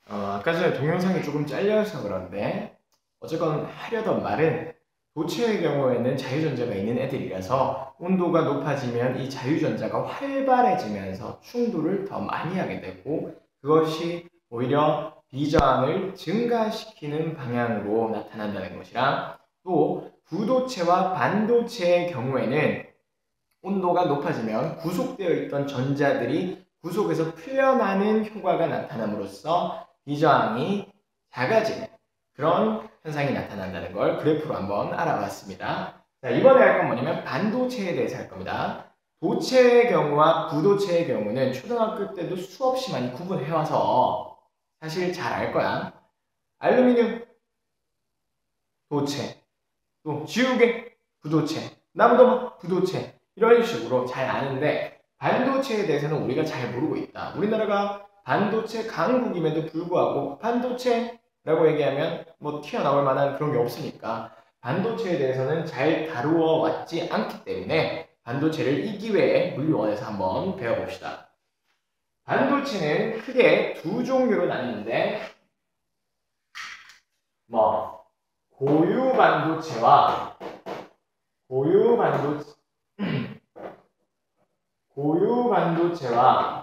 아까 전에 동영상이 조금 잘려서 그런데 어쨌건 하려던 말은 도체의 경우에는 자유전자가 있는 애들이라서 온도가 높아지면 이 자유전자가 활발해지면서 충돌을 더 많이 하게 되고 그것이 오히려 비저항을 증가시키는 방향으로 나타난다는 것이랑 또 부도체와 반도체의 경우에는 온도가 높아지면 구속되어 있던 전자들이 구속에서 풀려나는 효과가 나타남으로써 비저항이 작아지는 그런 현상이 나타난다는 걸 그래프로 한번 알아봤습니다. 자, 이번에 할 건 뭐냐면 반도체에 대해서 할 겁니다. 도체의 경우와 부도체의 경우는 초등학교 때도 수없이 많이 구분해와서 사실 잘 알 거야. 알루미늄, 도체, 또 지우개, 부도체, 나무도막, 부도체 이런 식으로 잘 아는데 반도체에 대해서는 우리가 잘 모르고 있다. 우리나라가 반도체 강국임에도 불구하고 반도체라고 얘기하면 뭐 튀어나올 만한 그런 게 없으니까 반도체에 대해서는 잘 다루어 왔지 않기 때문에 반도체를 이 기회에 물리원에서 한번 배워봅시다. 반도체는 크게 두 종류로 나뉘는데 고유 반도체와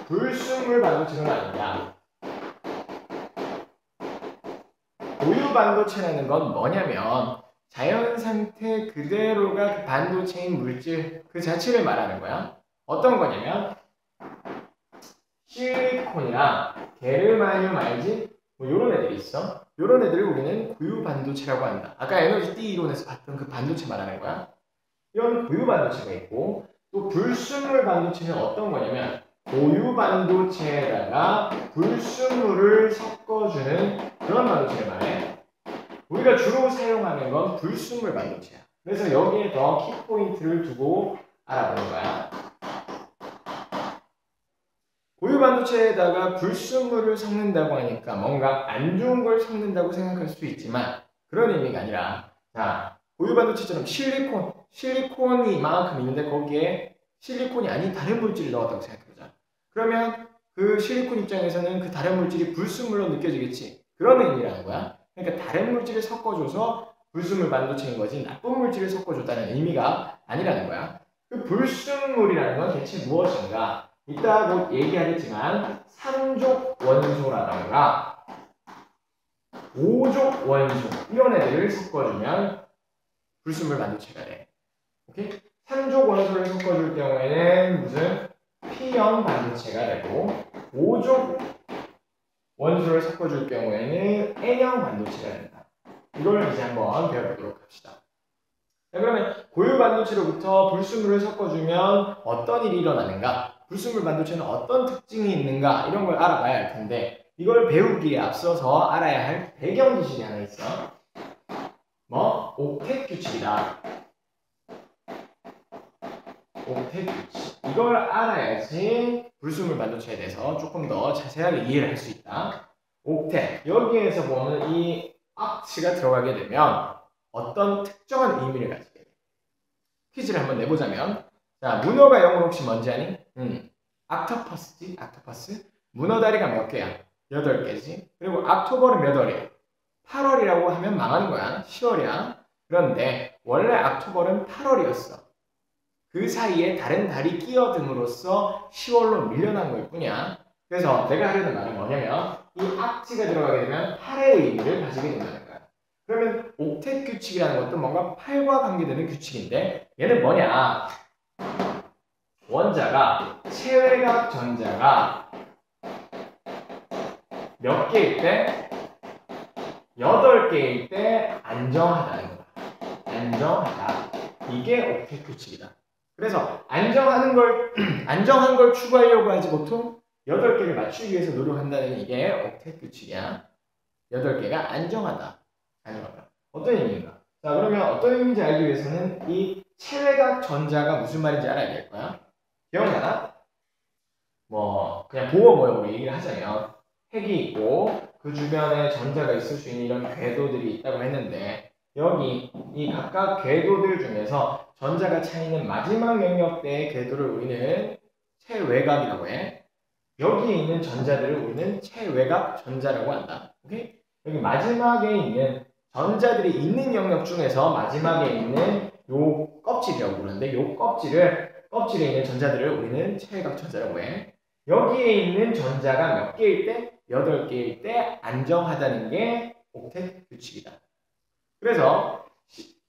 불순물 반도체로 나뉩니다. 고유 반도체라는 건 뭐냐면 자연 상태 그대로가 그 반도체인 물질 그 자체를 말하는 거야. 어떤 거냐면 실리콘이랑 게르마늄 알지? 뭐 요런 애들이 있어. 요런 애들을 우리는 고유 반도체라고 한다. 아까 에너지 띠 이론에서 봤던 그 반도체 말하는 거야. 이런 고유 반도체가 있고 또 불순물 반도체는 어떤 거냐면 고유 반도체에다가 불순물을 섞어주는 그런 반도체를 말해. 우리가 주로 사용하는 건 불순물 반도체야. 그래서 여기에 더 키포인트를 두고 알아보는 거야. 고유 반도체에다가 불순물을 섞는다고 하니까 뭔가 안 좋은 걸 섞는다고 생각할 수도 있지만 그런 의미가 아니라 자, 고유 반도체처럼 실리콘이 이만큼 있는데 거기에 실리콘이 아닌 다른 물질을 넣었다고 생각해보자. 그러면 그 실리콘 입장에서는 그 다른 물질이 불순물로 느껴지겠지. 그런 의미라는 거야. 그러니까 다른 물질을 섞어줘서 불순물 반도체인 거지 나쁜 물질을 섞어줬다는 의미가 아니라는 거야. 그 불순물이라는 건 대체 무엇인가? 이따 곧 얘기하겠지만 3족 원소라던가 5족 원소 이런 애들을 섞어주면 불순물 반도체가 돼. 오케이? 3족 원소를 섞어줄 경우에는 무슨 P형 반도체가 되고 5족 원소를 섞어줄 경우에는 N형 반도체가 된다. 이걸 이제 한번 배워보도록 합시다. 자, 그러면 고유 반도체로부터 불순물을 섞어주면 어떤 일이 일어나는가? 불순물 반도체는 어떤 특징이 있는가? 이런 걸 알아봐야 할 텐데 이걸 배우기에 앞서서 알아야 할 배경 지식이 하나 있어. 옥텟 규칙이다. 옥텟 규칙. 이걸 알아야지 불순물 반도체에 대해서 조금 더 자세하게 이해를 할 수 있다. 옥텟. 여기에서 보면 이 악치가 들어가게 되면 어떤 특정한 의미를 가지게 돼. 퀴즈를 한번 내보자면 자, 문어가 영어로 혹시 뭔지 아니? 악토퍼스지? 악토퍼스? 문어 다리가 몇 개야? 8개지. 그리고 악토벌은 몇 월이야? 8월이라고 하면 망하는 거야. 10월이야. 그런데 원래 악토벌은 8월이었어. 그 사이에 다른 달이 끼어듦으로써 10월로 밀려난 걸 뿐이야. 그래서 내가 하려는 말은 뭐냐면 이 악지가 들어가게 되면 8의 의미를 가지게 된다는 거야. 그러면 옥텟 규칙이라는 것도 뭔가 8과 관계되는 규칙인데 얘는 뭐냐? 원자가 체외각 전자가 몇 개일 때? 8개일 때 안정하다는 거야. 안정하다. 이게 옥텟 규칙이다. 그래서 안정한 걸 추구하려고 하지 보통 8개를 맞추기 위해서 노력한다는 이게 옥텟 규칙이야. 8개가 안정하다. 안정하다. 어떤 의미인가? 자, 그러면 어떤 의미인지 알기 위해서는 이 체외각 전자가 무슨 말인지 알아야 될 거야. 기억나나? 그냥 보호 모형으로 얘기를 하자면 핵이 있고 그 주변에 전자가 있을 수 있는 이런 궤도들이 있다고 했는데 여기 이 각각 궤도들 중에서 전자가 차있는 마지막 영역대의 궤도를 우리는 체외각이라고 해. 여기에 있는 전자들을 우리는 체외곽 전자라고 한다. 오케이? 여기 마지막에 있는 전자들이 있는 영역 중에서 마지막에 있는 요 껍질이라고 부르는데 요 껍질에 있는 전자들을 우리는 체외곽 전자라고 해. 여기에 있는 전자가 몇 개일 때? 8개일 때 안정하다는 게 옥텟 규칙이다. 그래서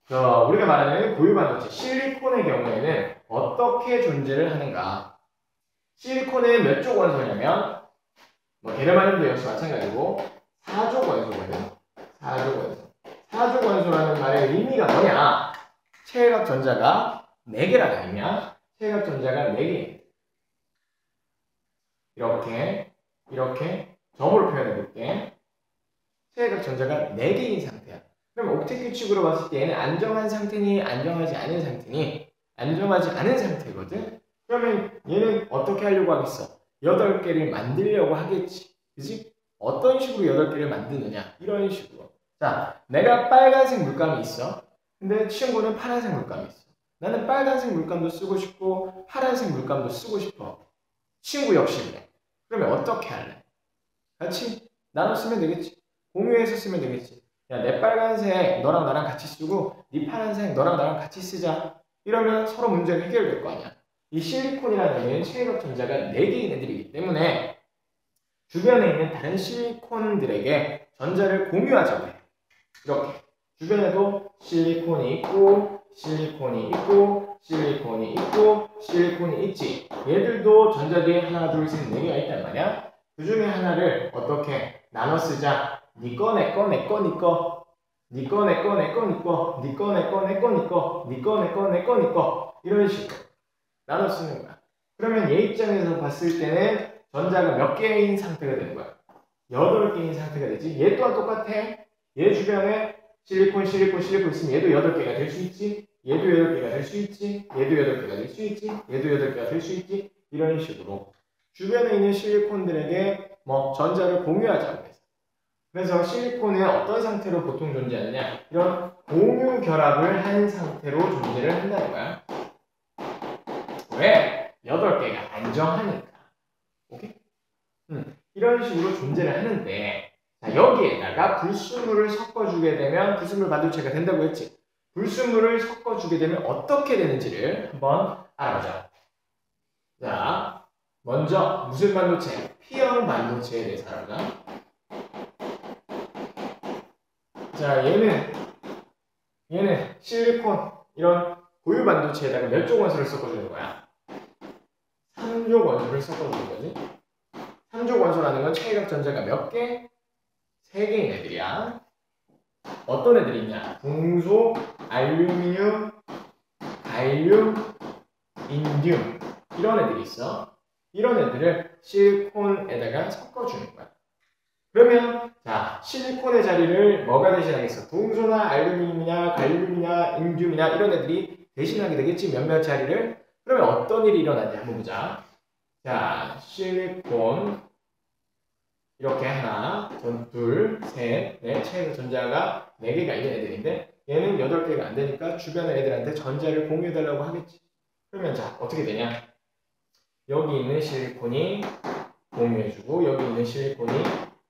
우리가 말하는 고유 반도체 실리콘의 경우에는 어떻게 존재를 하는가? 실리콘은 몇 족 원소냐면 게르마늄도 역시 마찬가지고 4족 원소거든. 4족 원소. 4족 원소라는 말의 의미가 뭐냐? 체외곽 전자가 4개라는 의미야. 체외곽 전자가 4개. 이렇게 점으로 표현해 볼게. 체외곽 전자가 4개인 상태야. 그럼 옥텟 규칙으로 봤을 때 얘는 안정한 상태니 안정하지 않은 상태니 안정하지 않은 상태거든. 그러면 얘는 어떻게 하려고 하겠어? 8개를 만들려고 하겠지. 그지? 어떤 식으로 8개를 만드느냐? 이런 식으로. 자, 내가 빨간색 물감이 있어. 근데 친구는 파란색 물감이 있어. 나는 빨간색 물감도 쓰고 싶고 파란색 물감도 쓰고 싶어. 친구 역시 그래. 그러면 어떻게 할래? 같이 나눠 쓰면 되겠지. 공유해서 쓰면 되겠지. 야, 내 빨간색 너랑 나랑 같이 쓰고 네 파란색 너랑 나랑 같이 쓰자. 이러면 서로 문제가 해결될 거 아니야. 이 실리콘이라는 애는 체외곽 전자가 4개인 애들이기 때문에 주변에 있는 다른 실리콘들에게 전자를 공유하자고 해. 이렇게 주변에도 실리콘이 있고 실리콘이 있고 실리콘이 있고 실리콘이 있지. 얘들도 전자들이 하나 둘 셋 4개가 있단 말이야. 그 중에 하나를 어떻게 나눠 쓰자. 니 거, 내 거, 내 거, 니 거. 니 거, 내 거, 내 거, 니 거. 니 거, 내 거, 내 거, 니 거. 니 거, 내 거, 내 거, 니 거. 이런 식으로 나눠 쓰는 거야. 그러면 얘 입장에서 봤을 때는 전자가 몇 개인 상태가 되는 거야? 8개인 상태가 되지. 얘 또한 똑같아. 얘 주변에 실리콘 있으면 얘도 8개가 될 수 있지. 얘도 8개가 될 수 있지. 얘도 8개가 될 수 있지. 얘도 8개가 될 수 있지. 이런 식으로 주변에 있는 실리콘들에게 전자를 공유하자고 해서. 그래서 실리콘은 어떤 상태로 보통 존재하느냐? 이런 공유 결합을 한 상태로 존재를 한다는 거야. 왜? 8개가 안정하니까. 오케이? 이런 식으로 존재를 하는데, 자, 여기에다가 불순물을 섞어주게 되면 불순물 반도체가 된다고 했지. 불순물을 섞어주게 되면 어떻게 되는지를 한번 알아보자. 자, 먼저 무슨 반도체? P형 반도체에 대해서 알아보자. 자, 얘는 실리콘 이런 고유 반도체에다가 몇 족 원소를 섞어주는 거야? 3족 원소를 섞어주는 거지. 3족 원소라는 건 체외곽 전자가 몇 개? 3개인 애들이야. 어떤 애들이 있냐? 붕소, 알루미늄, 갈륨, 인듐 이런 애들이 있어. 이런 애들을 실리콘에다가 섞어주는 거야. 그러면 자, 실리콘의 자리를 뭐가 대신하겠어? 붕소나 알루미늄이나 갈륨이나 인듐이나 이런 애들이 대신하게 되겠지. 몇몇 자리를. 그러면 어떤 일이 일어나냐 한번 보자. 자, 실리콘 이렇게 하나, 둘, 셋, 넷, 체외곽 전자가 4개가 있는 애들인데 얘는 8개가 안 되니까 주변의 애들한테 전자를 공유해달라고 하겠지. 그러면 자, 어떻게 되냐? 여기 있는 실리콘이 공유해주고 여기 있는 실리콘이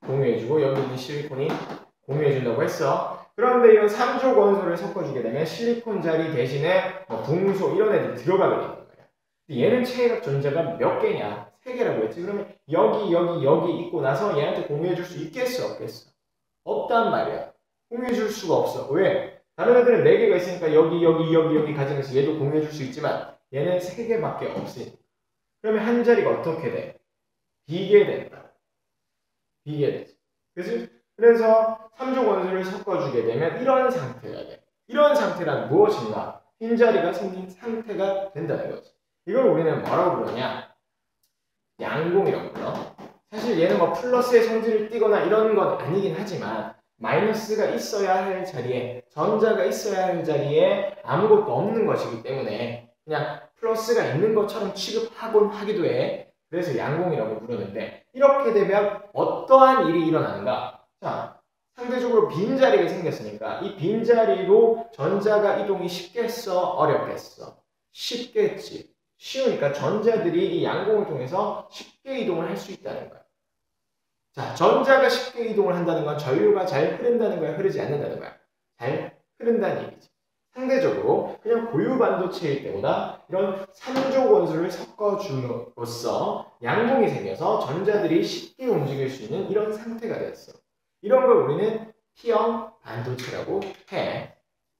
공유해주고 여기 있는 실리콘이 공유해준다고 했어. 그런데 이런 3족 원소를 섞어주게 되면 실리콘 자리 대신에 붕소 이런 애들이 들어가게 되는 거야. 얘는 체외곽 전자가 몇 개냐? 3개라고 했지. 그러면 여기 있고 나서 얘한테 공유해줄 수 있겠어? 없겠어? 없단 말이야. 공유해줄 수가 없어. 왜? 다른 애들은 4개가 있으니까 여기 가지면서 얘도 공유해줄 수 있지만 얘는 3개밖에 없으니까. 그러면 한 자리가 어떻게 돼? 비게 된다. 비게 되지. 그래서 3족 원소를 섞어주게 되면 이런 상태가 돼. 이런 상태란 무엇인가? 빈자리가 생긴 상태가 된다는 거지. 이걸 우리는 뭐라고 부르냐? 양공이라고 불러. 사실 얘는 플러스의 성질을 띠거나 이런 건 아니긴 하지만 마이너스가 있어야 할 자리에, 전자가 있어야 할 자리에 아무것도 없는 것이기 때문에 그냥 플러스가 있는 것처럼 취급하곤 하기도 해. 그래서 양공이라고 부르는데 이렇게 되면 어떠한 일이 일어나는가? 자, 상대적으로 빈자리가 생겼으니까 이 빈자리로 전자가 이동이 쉽겠어? 어렵겠어? 쉽겠지. 쉬우니까 전자들이 이 양공을 통해서 쉽게 이동을 할 수 있다는 거야. 자, 전자가 쉽게 이동을 한다는 건 전류가 잘 흐른다는 거야, 흐르지 않는다는 거야? 잘 흐른다는 얘기지. 상대적으로 그냥 고유 반도체일 때보다 이런 3조 원소를 섞어줌으로써 양공이 생겨서 전자들이 쉽게 움직일 수 있는 이런 상태가 되었어. 이런 걸 우리는 P형 반도체라고 해.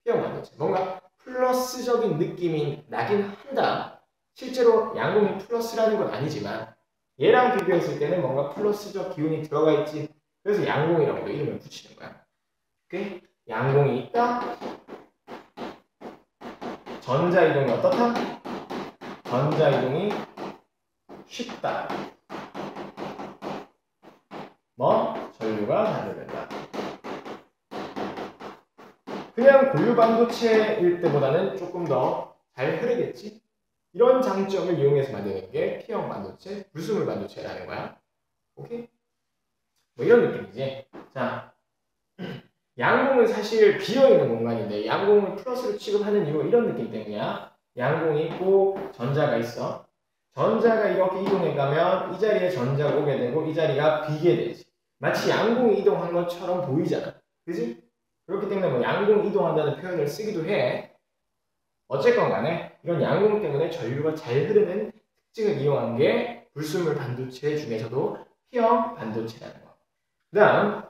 P형 반도체. 뭔가 플러스적인 느낌이 나긴 한다. 실제로 양공이 플러스라는 건 아니지만 얘랑 비교했을 때는 뭔가 플러스적 기운이 들어가 있지. 그래서 양공이라고도 이름을 붙이는 거야. 오케이? 양공이 있다. 전자이동이 어떻다? 전자이동이 쉽다. 뭐? 전류가 잘 흐른다. 그냥 고유 반도체일 때보다는 조금 더 잘 흐르겠지? 이런 장점을 이용해서 만드는 게 P형 반도체, 불순물 반도체라는 거야. 오케이? 뭐 이런 느낌이지. 자, 양공은 사실 비어있는 공간인데 양공을 플러스로 취급하는 이유가 이런 느낌 때문이야. 양공이 있고 전자가 있어. 전자가 이렇게 이동해가면 이 자리에 전자가 오게 되고 이 자리가 비게 되지. 마치 양공이 이동한 것처럼 보이잖아. 그지? 그렇기 때문에 뭐 양공 이동한다는 표현을 쓰기도 해. 어쨌건 간에 이런 양공 때문에 전류가 잘 흐르는 특징을 이용한 게 불순물 반도체 중에서도 P형 반도체라는 거. 그 다음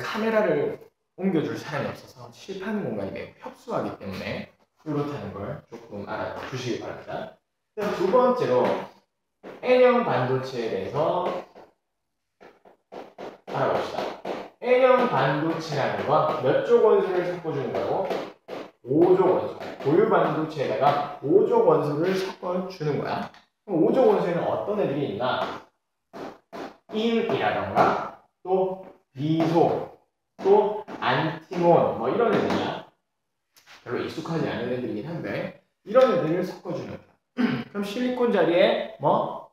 카메라를 옮겨줄 사람이 없어서 칠판 공간이 매우 협소하기 때문에 이렇다는 걸 조금 알아주시기 바랍니다. 그다음 두 번째로 N형 반도체에 대해서 알아봅시다. N형 반도체라는 건 몇 조 원소를 섞어주는 거고 5조 원소. 고유 반도체에다가 5조 원소를 섞어주는 거야. 그럼 5조 원소에는 어떤 애들이 있나? 인이라던가 또 비소, 또 안티몬 뭐 이런 애들이야. 별로 익숙하지 않은 애들이긴 한데 이런 애들을 섞어주는 거야. 그럼 실리콘 자리에 뭐?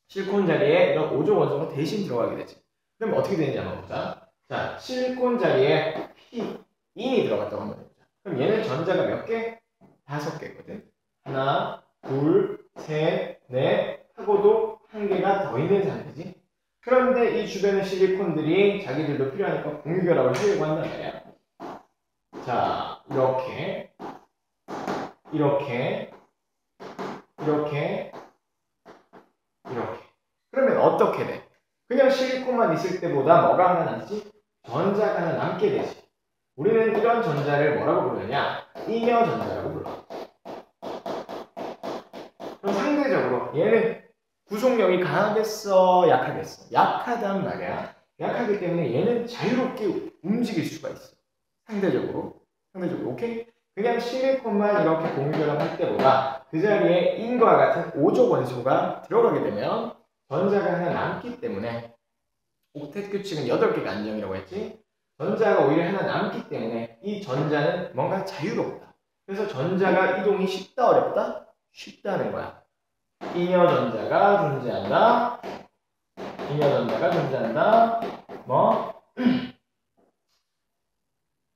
실리콘 자리에 이런 5조 원소가 대신 들어가게 되지. 그럼 어떻게 되는지 한번 보자. 자, 실리콘 자리에 P2이 들어갔다고 한번 해보자. 그럼 얘는 전자가 몇 개? 5개거든. 하나, 둘, 셋, 넷 하고도 한 개가 더 있는 상태지. 그런데 이 주변의 실리콘들이 자기들도 필요하니까 공유결합을 하려고 한단 말이야. 자, 이렇게 이렇게 이렇게 이렇게. 그러면 어떻게 돼? 그냥 실리콘만 있을 때보다 뭐가 하나 남지? 전자가 하나 남게 되지. 우리는 이런 전자를 뭐라고 부르느냐? 잉여 전자라고 불러. 그럼 상대적으로 얘는 구속력이 강하겠어? 약하겠어? 약하단 말이야. 약하기 때문에 얘는 자유롭게 움직일 수가 있어. 상대적으로. 오케이? 그냥 실리콘만 이렇게 공유결합할 때보다 그 자리에 인과 같은 5조 원소가 들어가게 되면 전자가 하나 남기 때문에 옥텟 규칙은 8개가 안정이라고 했지? 전자가 오히려 하나 남기 때문에 이 전자는 뭔가 자유롭다. 그래서 전자가 이동이 쉽다 어렵다? 쉽다는 거야. 잉여 전자가 존재한다. 잉여 전자가 존재한다. 뭐?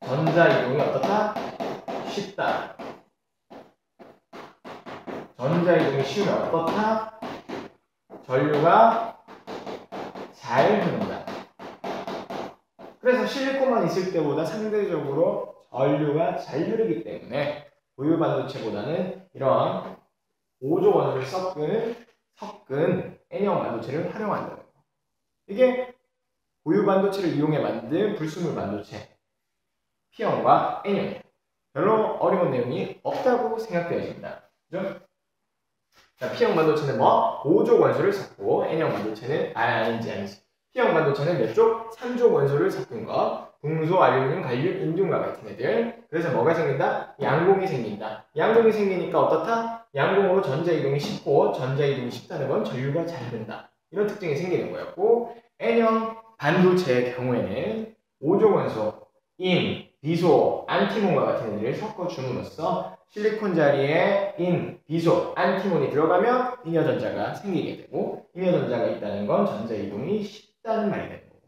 전자 이동이 어떻다? 쉽다. 전자 이동이 쉬우면 어떻다? 전류가 잘 흐른다. 그래서 실리콘만 있을 때보다 상대적으로 전류가 잘 흐르기 때문에 고유 반도체보다는 이런 5조 원소를 섞은 N형 반도체를 활용한다는 거. 이게 고유 반도체를 이용해 만든 불순물 반도체 P형과 N형이에요. 별로 어려운 내용이 없다고 생각되어집니다. 그죠? 자, P형 반도체는 뭐? 5조 원소를 섞고 N형 반도체는 아니지. P형 반도체는 몇 조? 3조 원소를 섞은 거. 금소, 알루미늄, 갈륨, 인중과 같은 애들. 그래서 뭐가 생긴다? 양공이 생긴다. 양공이 생기니까 어떻다? 양공으로 전자이동이 쉽고 전자이동이 쉽다는 건 전류가 잘 된다. 이런 특징이 생기는 거였고 N형 반도체의 경우에는 5조 원소, 인, 비소, 안티몬과 같은 애들을 섞어줌으로써 실리콘 자리에 인, 비소, 안티몬이 들어가면 잉여 전자가 생기게 되고 잉여 전자가 있다는 건 전자 이동이 쉽다는 말이 되는 거고.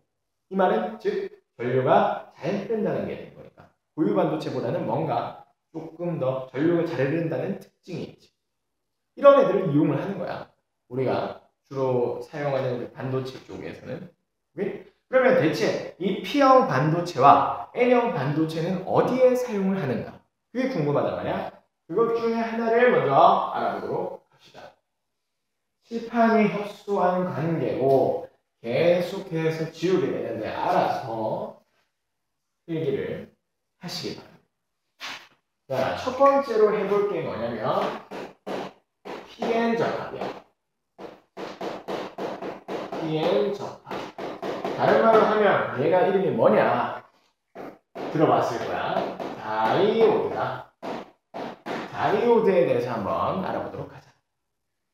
이 말은 즉 전류가 잘 흐른다는 게 되는 거니까. 고유 반도체보다는 뭔가 조금 더 전류가 잘 흐른다는 특징이 있지. 이런 애들을 이용을 하는 거야. 우리가 주로 사용하는 우리 반도체 쪽에서는. 오케이? 그러면 대체 이 P형 반도체와 N형 반도체는 어디에 사용을 하는가? 그게 궁금하단 말이야. 그것 중에 하나를 먼저 알아보도록 합시다. 칠판이 협소한 관계고 계속해서 지우게 되는데 알아서 필기를 하시기 바랍니다. 자, 첫 번째로 해볼 게 뭐냐면 PN 접합이야. PN 접합. 다른 말로 하면 얘가 이름이 뭐냐? 들어봤을 거야. 다이오드다. 다이오드에 대해서 한번 알아보도록 하자.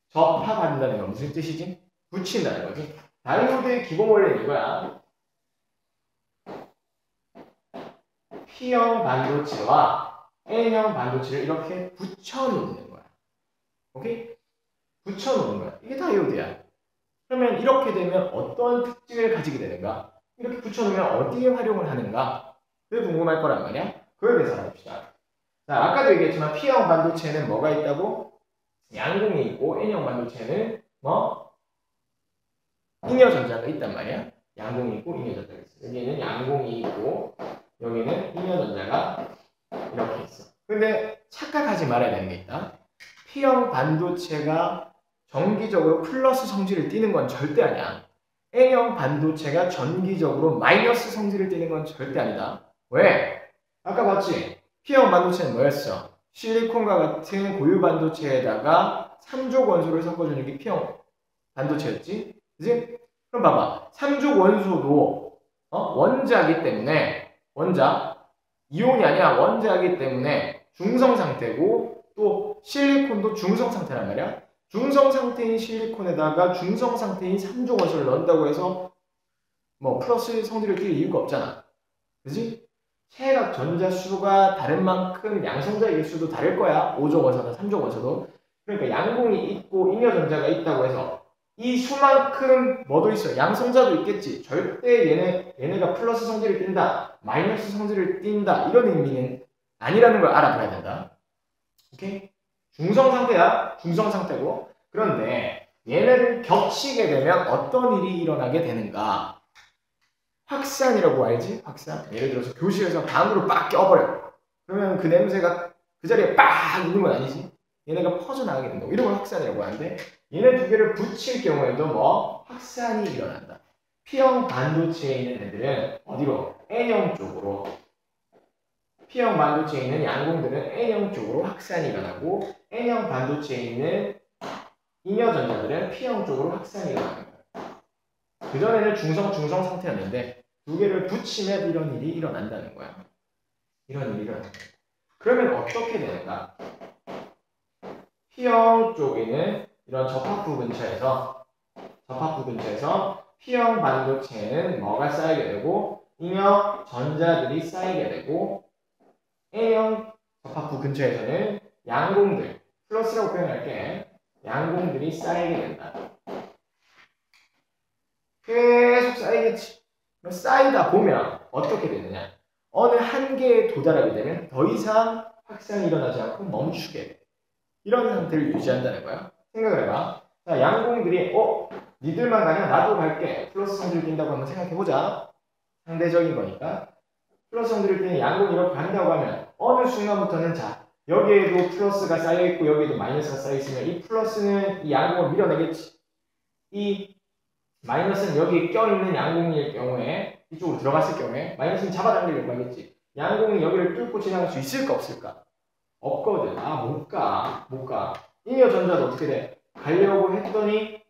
접합한다는 건 무슨 뜻이지? 붙인다는 거지. 다이오드의 기본 원리는 이거야. P형 반도체와 N형 반도체를 이렇게 붙여놓는 거야. 오케이? 붙여놓는 거야. 이게 다이오드야. 그러면 이렇게 되면 어떤 특징을 가지게 되는가? 이렇게 붙여놓으면 어디에 활용을 하는가? 그게 궁금할 거란 말이야. 그거에 대해서 알아봅시다. 자, 아까도 얘기했지만 P형 반도체는 뭐가 있다고? 양궁이 있고 N형 반도체는 뭐? 잉여 전자가 있단 말이야. 양궁이 있고 잉여 전자가 있어. 여기는 양궁이 있고 여기는 잉여 전자가 이렇게 있어. 근데 착각하지 말아야 되는 게 있다. P형 반도체가 정기적으로 플러스 성질을 띠는 건 절대 아니야. N형 반도체가 전기적으로 마이너스 성질을 띠는 건 절대 아니다. 왜? 아까 봤지? P형 반도체는 뭐였어? 실리콘과 같은 고유 반도체에다가 3족 원소를 섞어주는 게 P형 반도체였지? 그지? 그럼 봐봐. 3족 원소도 원자이기 때문에 원자, 이온이 아니야. 원자이기 때문에 중성 상태고 또 실리콘도 중성 상태란 말이야. 중성 상태인 실리콘에다가 중성 상태인 3족 원소를 넣는다고 해서 뭐 플러스 성질을 띌 이유가 없잖아. 그지? 체각 전자 수가 다른 만큼 양성자의 개수도 다를 거야. 5족 원소나 3족 원소도. 그러니까 양궁이 있고 잉여 전자가 있다고 해서 이 수만큼 뭐도 있어. 양성자도 있겠지. 절대 얘네가 플러스 성질을 띈다. 마이너스 성질을 띈다. 이런 의미는 아니라는 걸 알아봐야 된다. 오케이? 중성 상태야. 중성 상태고. 그런데 얘네를 겹치게 되면 어떤 일이 일어나게 되는가? 확산이라고 알지? 확산. 예를 들어서 교실에서 방으로 빡 껴버려. 그러면 그 냄새가 그 자리에 빡 있는 건 아니지? 얘네가 퍼져나가게 된다고. 이런 걸 확산이라고 하는데 얘네 두 개를 붙일 경우에도 뭐 확산이 일어난다. P형 반도체에 있는 애들은 어디로? N형 쪽으로. P형 반도체에 있는 양궁들은 N형 쪽으로 확산이 일어나고 N형 반도체에 있는 잉여 전자들은 P형 쪽으로 확산이 일어나는 거야. 그전에는 중성 상태였는데 두 개를 붙이면 이런 일이 일어난다는 거야. 이런 일이 일어난다. 그러면 어떻게 되는가? P형 쪽에는 이런 접합부 근처에서 P형 반도체에는 뭐가 쌓이게 되고 잉여 전자들이 쌓이게 되고 N형 접합부 근처에서는 양궁들, 플러스라고 표현할게. 양궁들이 쌓이게 된다. 계속 쌓이겠지. 쌓이다 보면 어떻게 되느냐? 어느 한계에 도달하게 되면 더 이상 확산이 일어나지 않고 멈추게 돼. 이런 상태를 유지한다는 거야. 생각을 해봐. 자, 양궁들이 니들만 가냐? 나도 갈게. 플러스 성질을 띈다고 한번 생각해보자. 상대적인 거니까. 플러스 성질을 띠는 양궁이 이렇게 간다고 하면 어느 순간부터는 자, 여기에도 플러스가 쌓여있고 여기에도 마이너스가 쌓여있으면 이 플러스는 이 양궁을 밀어내겠지. 이 마이너스는 여기에 껴있는 양궁일 경우에 이쪽으로 들어갔을 경우에 마이너스는 잡아당기려고 하겠지. 양궁이 여기를 뚫고 지나갈 수 있을까 없을까? 없거든. 못 가. 잉여 전자도 어떻게 돼? 가려고 했더니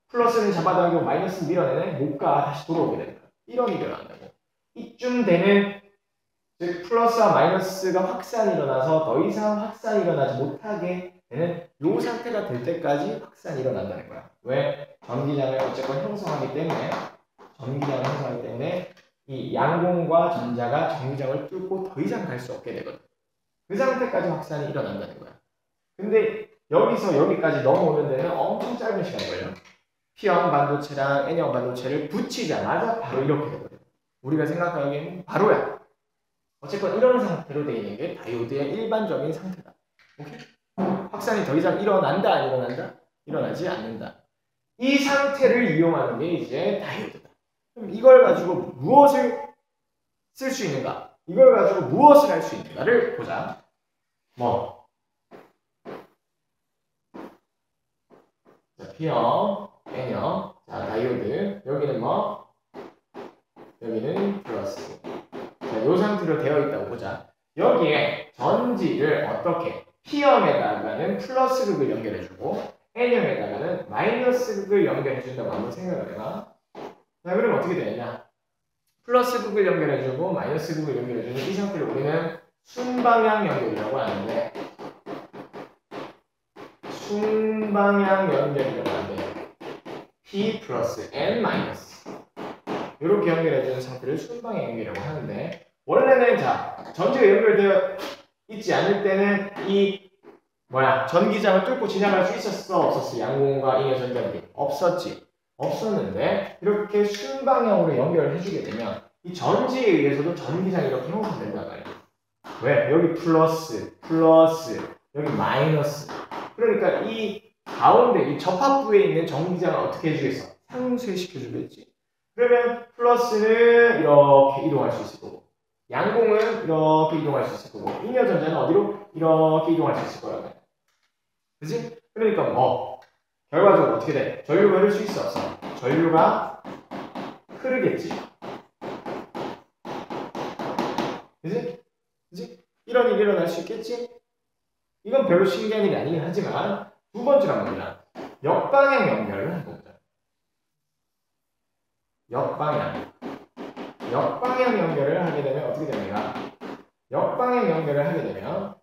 플러스는 잡아당기고 마이너스는 밀어내네. 못 가. 다시 돌아오게 된다. 이런 일이 일어난다고. 이쯤 되는 즉 플러스와 마이너스가 확산이 일어나서 더 이상 확산이 일어나지 못하게 되는 이 상태가 될 때까지 확산이 일어난다는 거야. 왜? 전기장을 어쨌건 형성하기 때문에 이 양궁과 전자가 전기장을 뚫고 더 이상 갈 수 없게 되거든. 그 상태까지 확산이 일어난다는 거야. 근데 여기서 여기까지 넘어오는 데는 엄청 짧은 시간이 걸려. P형 반도체랑 N형 반도체를 붙이자마자 바로 이렇게 되거든. 우리가 생각하기에는 바로야. 어쨌건 이런 상태로 되어 있는 게 다이오드의 일반적인 상태다. 오케이? 확산이 더 이상 일어난다, 안 일어난다? 일어나지 않는다. 이 상태를 이용하는 게 이제 다이오드다. 그럼 이걸 가지고 무엇을 쓸 수 있는가? 이걸 가지고 무엇을 할 수 있는가를 보자. 뭐 자, P형, N형, 자, 다이오드. 여기는 뭐? 여기는 플러스. 자, 이 상태로 되어 있다고 보자. 여기에 전지를 어떻게? P형에다가는 플러스 극을 연결해주고 N형에다가는 마이너스 극을 연결해준다고 한번 생각을 해봐. 자, 그럼 어떻게 되느냐? 플러스 극을 연결해주고 마이너스 극을 연결해주는 이 상태를 우리는 순방향 연결이라고 하는데 순방향 연결이라고 하는데 P 플러스 N 마이너스 이렇게 연결해주는 상태를 순방향 연결이라고 하는데 원래는 자 전지가 연결되어 있지 않을 때는 이 전기장을 뚫고 지나갈 수 있었어 없었어? 양공과 잉여 전자들이 없었지. 없었는데 이렇게 순방향으로 연결을 해주게 되면 이 전지에 의해서도 전기장이 이렇게 형성된단 말이야. 왜? 여기 플러스 여기 마이너스. 그러니까 이 가운데 이 접합부에 있는 전기장을 어떻게 해주겠어? 상쇄시켜주겠지. 그러면 플러스는 이렇게 이동할 수 있을 거고 양공은 이렇게 이동할 수 있을 거고 잉여 전자는 어디로? 이렇게 이동할 수 있을 거란 말이야. 그치? 그러니까 뭐 결과적으로 어떻게 돼? 전류가 흐를 수 있어 없어? 전류가 흐르겠지. 그치? 그치? 이런 일이 일어날 수 있겠지? 이건 별로 신기한 일이 아니긴 하지만 두 번째란 말이야. 역방향 연결을 하는 거죠. 역방향 연결을 하게 되면 어떻게 됩니까? 역방향 연결을 하게 되면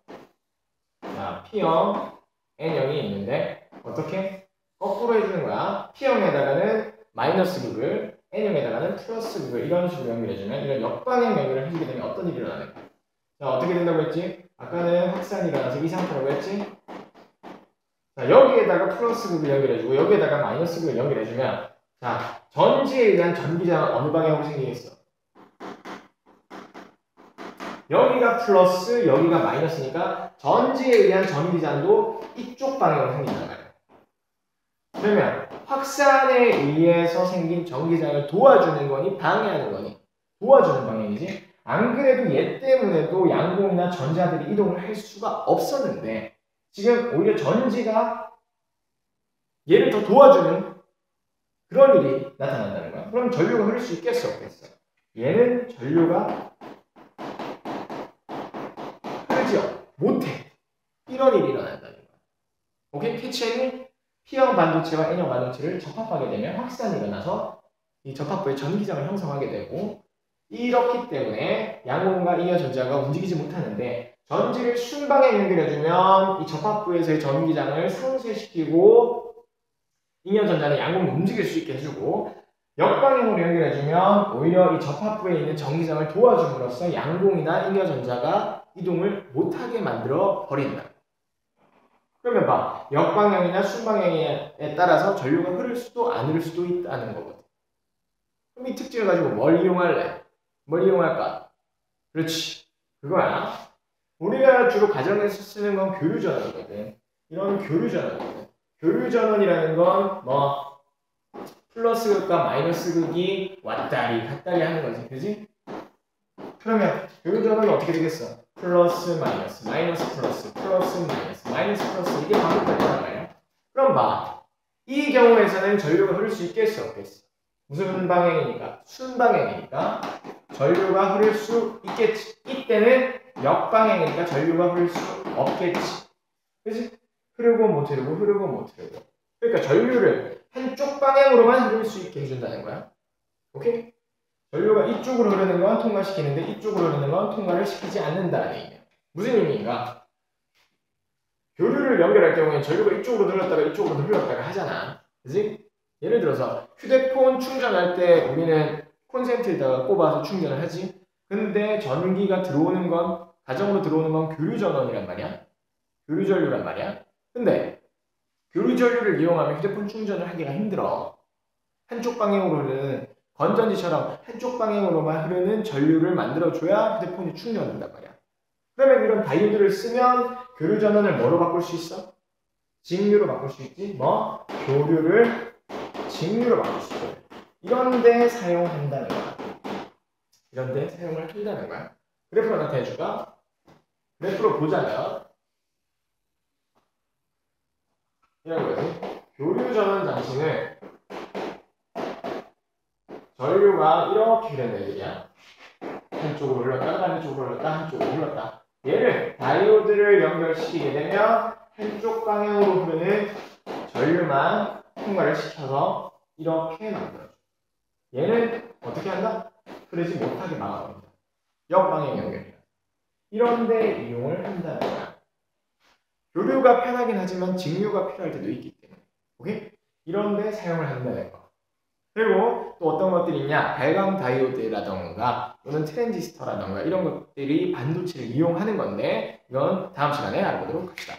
자, P형, N형이 있는데 어떻게? 거꾸로 해주는 거야. P형에다가는 마이너스 극을 N형에다가는 플러스 극을 이런 식으로 연결해주면 이런 역방향 연결을 해주게 되면 어떤 일이 일어나는가? 자, 어떻게 된다고 했지? 아까는 확산이 일어나서 이 상태라고 했지? 자, 여기에다가 플러스 극을 연결해주고 여기에다가 마이너스 극을 연결해주면 자, 전지에 의한 전기장은 어느 방향으로 생기겠어? 여기가 플러스, 여기가 마이너스니까 전지에 의한 전기장도 이쪽 방향으로 생긴단 말이야. 그러면 확산에 의해서 생긴 전기장을 도와주는 거니 방해하는 거니? 도와주는 방향이지. 안 그래도 얘 때문에도 양공이나 전자들이 이동을 할 수가 없었는데 지금 오히려 전지가 얘를 더 도와주는 그런 일이 나타난다는 거야. 그럼 전류가 흐를 수 있겠어 없겠어? 얘는 전류가 흐르지요 못해. 이런 일이 일어난다는 거야. 오케이? 캐치했니? P형 반도체와 N형 반도체를 접합하게 되면 확산이 일어나서 이 접합부에 전기장을 형성하게 되고 이렇기 때문에 양공과 잉여 전자가 움직이지 못하는데 전지를 순방에 연결해주면 이 접합부에서의 전기장을 상쇄시키고 잉여 전자는 양공을 움직일 수 있게 해주고 역방향으로 연결해주면 오히려 이 접합부에 있는 전기장을 도와줌으로써 양공이나 잉여 전자가 이동을 못하게 만들어 버린다. 그러면 봐. 역방향이나 순방향에 따라서 전류가 흐를 수도 안 흐를 수도 있다는 거거든. 그럼 이 특징을 가지고 뭘 이용할래? 뭘 이용할까? 그렇지. 그거야. 우리가 주로 가정에서 쓰는 건 교류전원이거든. 이런 교류전원이거든. 교류전원이라는 건 뭐 플러스 극과 마이너스 극이 왔다리 갔다리 하는 거지. 그지? 그러면 교류전원은 어떻게 되겠어? 플러스 마이너스, 마이너스 플러스, 플러스 마이너스, 마이너스 플러스 이게 반복된단 말이야. 그럼 봐. 이 경우에서는 전류가 흐를 수 있겠어 없겠어? 무슨 방향이니까? 순방향이니까 전류가 흐를 수 있겠지. 이때는 역방향이니까 전류가 흐를 수 없겠지. 그치? 흐르고 못 흐르고 흐르고 못 흐르고. 그러니까 전류를 한쪽 방향으로만 흐를 수 있게 해준다는 거야. 오케이? 전류가 이쪽으로 흐르는 건 통과시키는데 이쪽으로 흐르는 건 통과를 시키지 않는다는 얘기야. 무슨 의미인가? 교류를 연결할 경우에 전류가 이쪽으로 흘렀다가 이쪽으로 흘렀다가 하잖아. 그치? 예를 들어서 휴대폰 충전할 때 우리는 콘센트에다가 꼽아서 충전을 하지. 근데 전기가 들어오는 건 가정으로 들어오는 건 교류전원이란 말이야. 교류전류란 말이야. 근데 교류전류를 이용하면 휴대폰 충전을 하기가 힘들어. 한쪽 방향으로 흐르는 건전지처럼 한쪽 방향으로만 흐르는 전류를 만들어줘야 휴대폰이 충전된단 말이야. 그러면 이런 다이오드를 쓰면 교류 전원을 뭐로 바꿀 수 있어? 직류로 바꿀 수 있지? 뭐? 교류를 직류로 바꿀 수 있어. 이런데 사용한다는 거야. 이런데 사용을 한다는 거야. 그래프로 나타내줄까? 그래프로 보자면 이런 거지. 교류 전원 장치는 전류가 이렇게 되는 애들이야. 한쪽으로 흘렀다, 한쪽으로 흘렀다, 한쪽으로 흘렀다. 얘를 다이오드를 연결시키게 되면 한쪽 방향으로 흐르는 전류만 통과를 시켜서 이렇게 만들어줘. 얘는 어떻게 한다? 흐르지 못하게 막아버린다. 역방향 연결이야. 이런데 이용을 한다는 거야. 교류가 편하긴 하지만 직류가 필요할 때도 있기 때문에. 오케이? 이런데 사용을 한다는 거. 그리고 또 어떤 것들이 있냐? 발광 다이오드라던가 또는 트랜지스터라던가 이런 것들이 반도체를 이용하는 건데 이건 다음 시간에 알아보도록 합시다.